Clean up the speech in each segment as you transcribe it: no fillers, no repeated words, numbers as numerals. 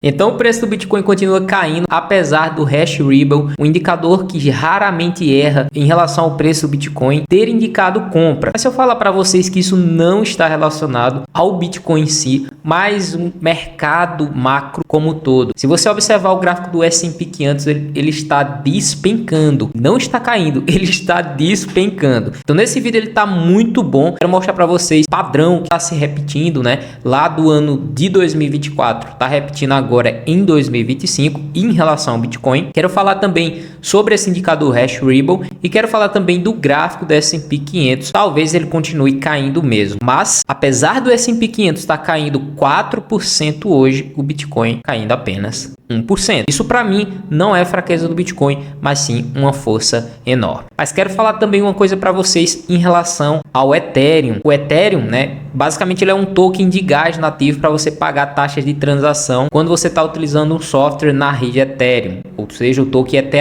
Então o preço do Bitcoin continua caindo, apesar do Hashrible, um indicador que raramente erra em relação ao preço do Bitcoin, ter indicado compra. Mas se eu falar para vocês que isso não está relacionado ao Bitcoin em si, mas um mercado macro como um todo. Se você observar o gráfico do S&P 500, ele está despencando, não está caindo, ele está despencando. Então nesse vídeo ele está muito bom. Quero mostrar para vocês o padrão que está se repetindo, né? Lá do ano de 2024, está repetindo agora em 2025 em relação ao Bitcoin. Quero falar também sobre esse indicador Hashrible e quero falar também do gráfico do S&P 500. Talvez ele continue caindo mesmo, mas apesar do S&P 500 estar caindo 4% hoje, o Bitcoin caindo apenas 1%. Isso para mim não é fraqueza do Bitcoin, mas sim uma força enorme. Mas quero falar também uma coisa para vocês em relação ao Ethereum. O Ethereum, né, basicamente ele é um token de gás nativo para você pagar taxas de transação quando você está utilizando um software na rede Ethereum, ou seja, o token ETH.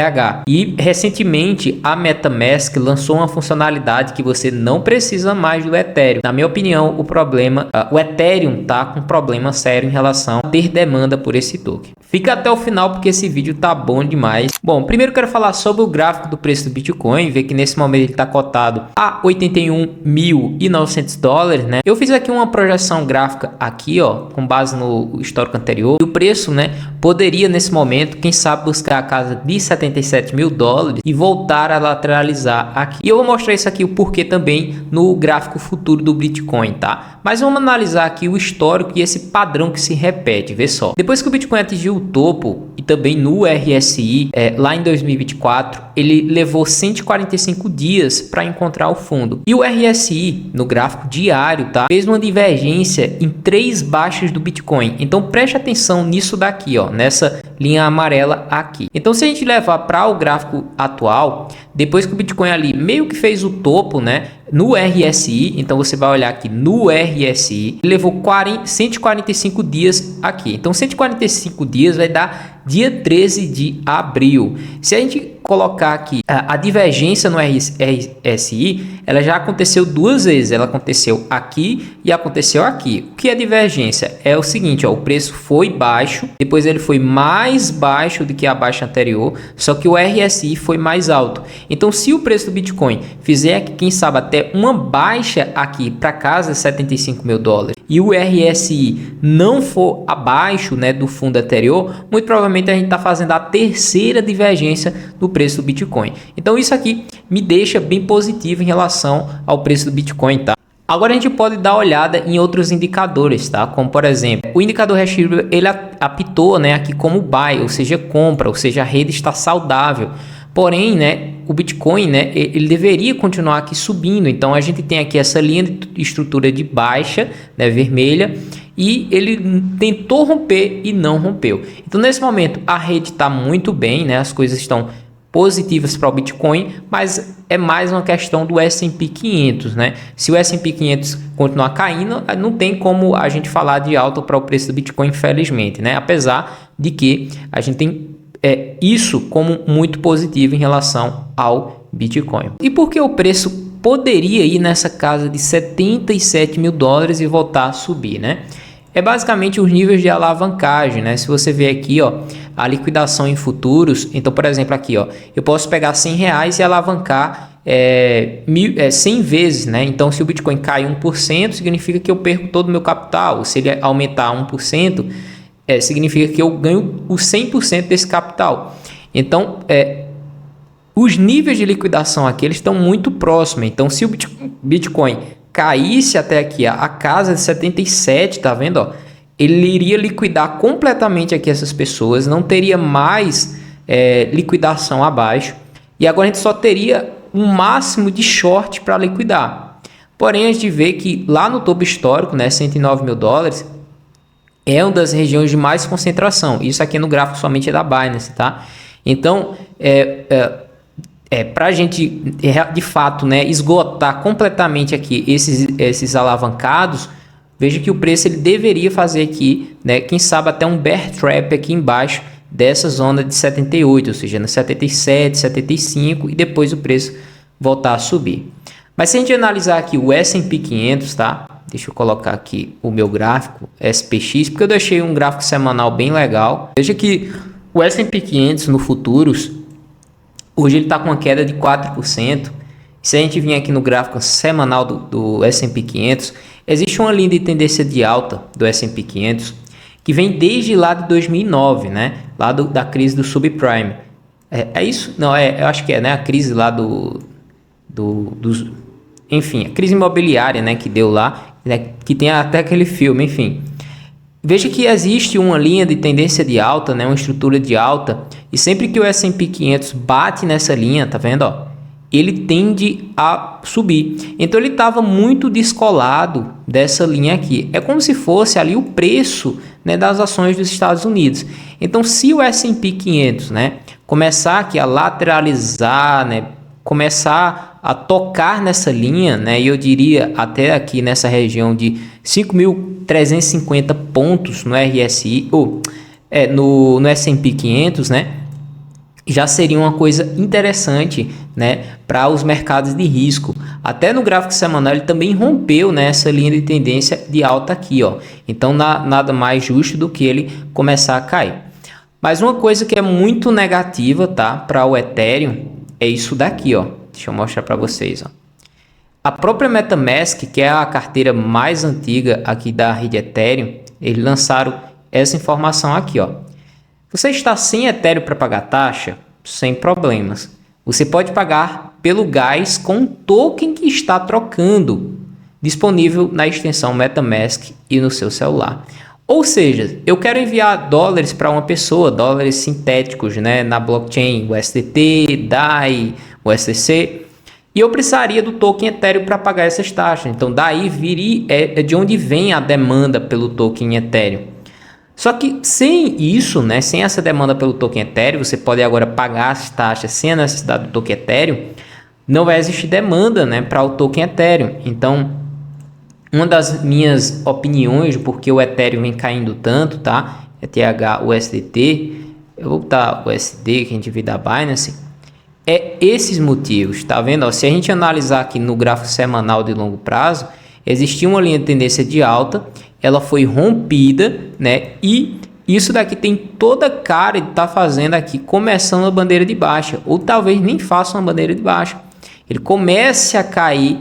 E recentemente a MetaMask lançou uma funcionalidade que você não precisa mais do Ethereum. Na minha opinião, o Ethereum tá com um problema sério em relação a ter demanda por esse token. Fica até o final porque esse vídeo tá bom demais. Bom, primeiro quero falar sobre o gráfico do preço do Bitcoin, ver que nesse momento ele está cotado a $81.900, né? Eu fiz aqui uma projeção gráfica aqui, ó, com base no histórico anterior. E o preço, né, poderia nesse momento, quem sabe, buscar a casa de $77 mil e voltar a lateralizar aqui. E eu vou mostrar isso aqui, o porquê também no gráfico futuro do Bitcoin, tá? Mas vamos analisar aqui o histórico e esse padrão que se repete, vê só. Depois que o Bitcoin atingiu o topo e também no RSI, lá em 2024, ele levou 145 dias para encontrar o fundo. E o RSI, no gráfico diário, tá, fez uma divergência em 3 baixas do Bitcoin. Então preste atenção nisso daqui, ó, nessa linha amarela aqui. Então se a gente levar para o gráfico atual, depois que o Bitcoin ali meio que fez o topo, né, no RSI, então você vai olhar aqui no RSI, ele levou 145 dias aqui. Então 145 dias vai dar dia 13 de abril. Se a gente colocar aqui a divergência no RSI, ela já aconteceu 2 vezes. Ela aconteceu aqui e aconteceu aqui. O que é divergência? É o seguinte, ó, o preço foi baixo, depois ele foi mais baixo do que a baixa anterior, só que o RSI foi mais alto. Então se o preço do Bitcoin fizer aqui, quem sabe, até uma baixa aqui para casa de $75 mil e o RSI não for abaixo, né, do fundo anterior, muito provavelmente a gente está fazendo a terceira divergência do preço do Bitcoin. Então isso aqui me deixa bem positivo em relação ao preço do Bitcoin, tá? Agora a gente pode dar uma olhada em outros indicadores, tá? Como por exemplo, o indicador Hashrible, ele apitou, né, aqui como buy, ou seja, compra, ou seja, a rede está saudável. Porém, né, o Bitcoin, né, ele deveria continuar aqui subindo. Então a gente tem aqui essa linha de estrutura de baixa, né, vermelha, e ele tentou romper e não rompeu. Então nesse momento a rede está muito bem, né, as coisas estão positivas para o Bitcoin, mas é mais uma questão do S&P 500, né? Se o S&P 500 continuar caindo, não tem como a gente falar de alta para o preço do Bitcoin, infelizmente, né? Apesar de que a gente tem isso como muito positivo em relação ao Bitcoin. E por que o preço poderia ir nessa casa de $77 mil e voltar a subir, né? É basicamente os níveis de alavancagem, né? Se você ver aqui, ó, a liquidação em futuros, então, por exemplo, aqui, ó, eu posso pegar R$100 e alavancar 100 vezes, né? Então, se o Bitcoin cai 1%, significa que eu perco todo o meu capital. Se ele aumentar 1%, significa que eu ganho o 100% desse capital. Então, os níveis de liquidação aqui eles estão muito próximos. Então, se o Bitcoin caísse até aqui a casa de 77, tá vendo, ó? Ele iria liquidar completamente aqui essas pessoas, não teria mais liquidação abaixo, e agora a gente só teria um máximo de short para liquidar. Porém, a gente vê que lá no topo histórico, né, $109 mil, é uma das regiões de mais concentração. Isso aqui no gráfico somente é da Binance, tá? Então, para a gente de fato, né, esgotar completamente aqui esses alavancados, veja que o preço ele deveria fazer aqui, né, quem sabe até um bear trap aqui embaixo dessa zona de 78, ou seja, no 77, 75, e depois o preço voltar a subir. Mas se a gente analisar aqui o S&P 500, tá? Deixa eu colocar aqui o meu gráfico SPX, porque eu deixei um gráfico semanal bem legal. Veja que o S&P 500 no futuros, hoje ele está com uma queda de 4%. Se a gente vir aqui no gráfico semanal do S&P 500, existe uma linha de tendência de alta do S&P 500 que vem desde lá de 2009, né? Lá da crise do subprime. É isso? Não, eu acho que é, né? A crise lá enfim, a crise imobiliária, né? Que deu lá, né? Que tem até aquele filme, enfim. Veja que existe uma linha de tendência de alta, né? Uma estrutura de alta. E sempre que o S&P 500 bate nessa linha, tá vendo, ó? Ele tende a subir. Então ele estava muito descolado dessa linha aqui. É como se fosse ali o preço, né, das ações dos Estados Unidos. Então se o S&P 500, né, começar aqui a lateralizar, né, começar a tocar nessa linha, né, e eu diria até aqui nessa região de 5.350 pontos no RSI, ou no S&P 500, né, já seria uma coisa interessante, né, para os mercados de risco. Até no gráfico semanal ele também rompeu, né, essa linha de tendência de alta aqui, ó. Então nada mais justo do que ele começar a cair. Mas uma coisa que é muito negativa, tá, para o Ethereum é isso daqui, ó. Deixa eu mostrar para vocês, ó. A própria MetaMask, que é a carteira mais antiga aqui da rede Ethereum, eles lançaram essa informação aqui, ó. Você está sem Ethereum para pagar taxa? Sem problemas. Você pode pagar pelo gás com o token que está trocando, disponível na extensão MetaMask e no seu celular. Ou seja, eu quero enviar dólares para uma pessoa, dólares sintéticos, né, na blockchain USDT, DAI, USDC, e eu precisaria do token Ethereum para pagar essas taxas. Então daí é de onde vem a demanda pelo token Ethereum. Só que sem isso, né, sem essa demanda pelo token Ethereum, você pode agora pagar as taxas sem a necessidade do token Ethereum, não vai existir demanda, né, para o token Ethereum. Então, uma das minhas opiniões de porque o Ethereum vem caindo tanto, tá? ETH/USDT, eu vou botar o USD que a gente viu da Binance, é esses motivos, tá vendo? Ó, se a gente analisar aqui no gráfico semanal de longo prazo, existia uma linha de tendência de alta, ela foi rompida, né? E isso daqui tem toda a cara de estar fazendo aqui, começando a bandeira de baixa, ou talvez nem faça uma bandeira de baixa. Ele comece a cair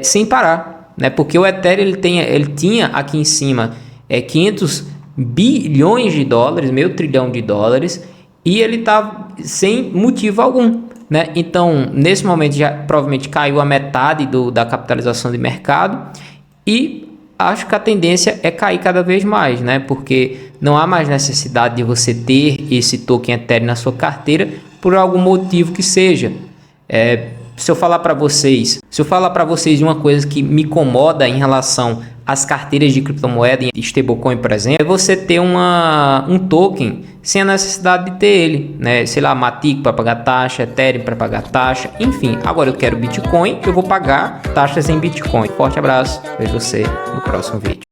sem parar, né? Porque o Ethereum ele tinha aqui em cima 500 bilhões de dólares, meio trilhão de dólares, e ele tá sem motivo algum, né? Então, nesse momento já provavelmente caiu a metade da capitalização de mercado e acho que a tendência é cair cada vez mais, né? Porque não há mais necessidade de você ter esse token Ethereum na sua carteira por algum motivo que seja. Se eu falar para vocês de uma coisa que me incomoda em relação às carteiras de criptomoeda e stablecoin, por exemplo, é você ter um token sem a necessidade de ter ele, né? Sei lá, Matic para pagar taxa, Ethereum para pagar taxa, enfim. Agora eu quero Bitcoin, eu vou pagar taxas em Bitcoin. Forte abraço, vejo você no próximo vídeo.